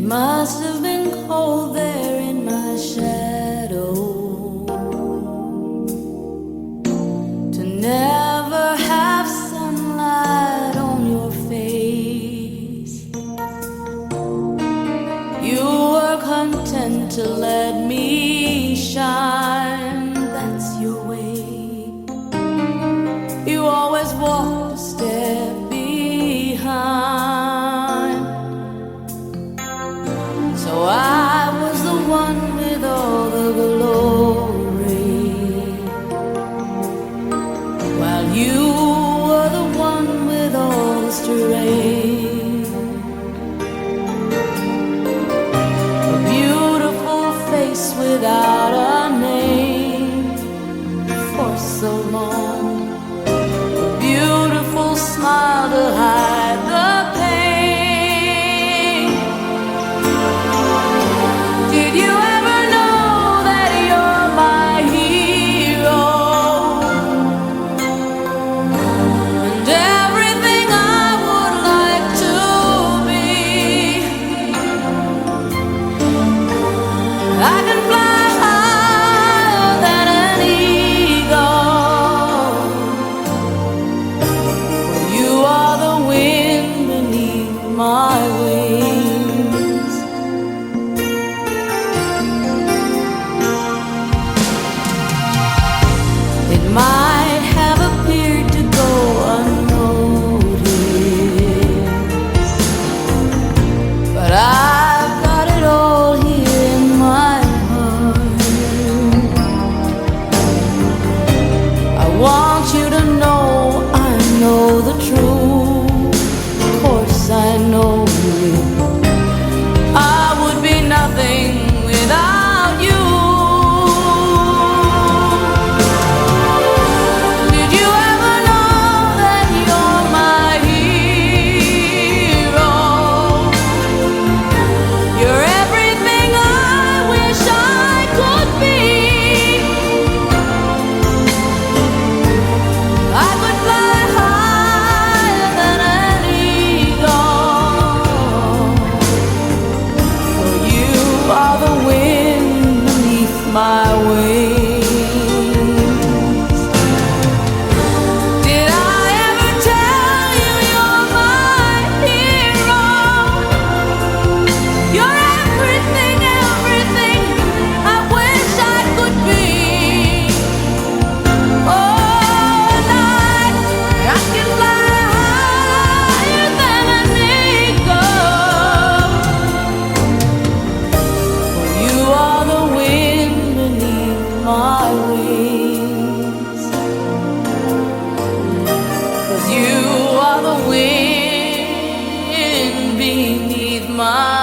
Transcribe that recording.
Must have been cold there in my shadow to never have sunlight on your face. You were content to let me shine, that's your way. You always walked a step behind. So I was the one with all the glory, while you were the one with all the strength. A beautiful face without a name for so long, a beautiful smile to hide the pain. I can fly higher than an eagle. You are the wind beneath my wings. It might have appeared to go unnoticed, but I've got it all here in my heart. I want you to know I know the truth. Of course I know it. I would be nothing without you. Did you ever know that you're my hero? You're everything I wish I could be. I could fly higher than an eagle, for you are the wind beneath my wings. Did I ever tell you you're my hero? You're everything, everything I wish I could be. Oh, night, I can fly higher than an eagle, for you are the wind beneath my wings. 'Cause you are the wind beneath my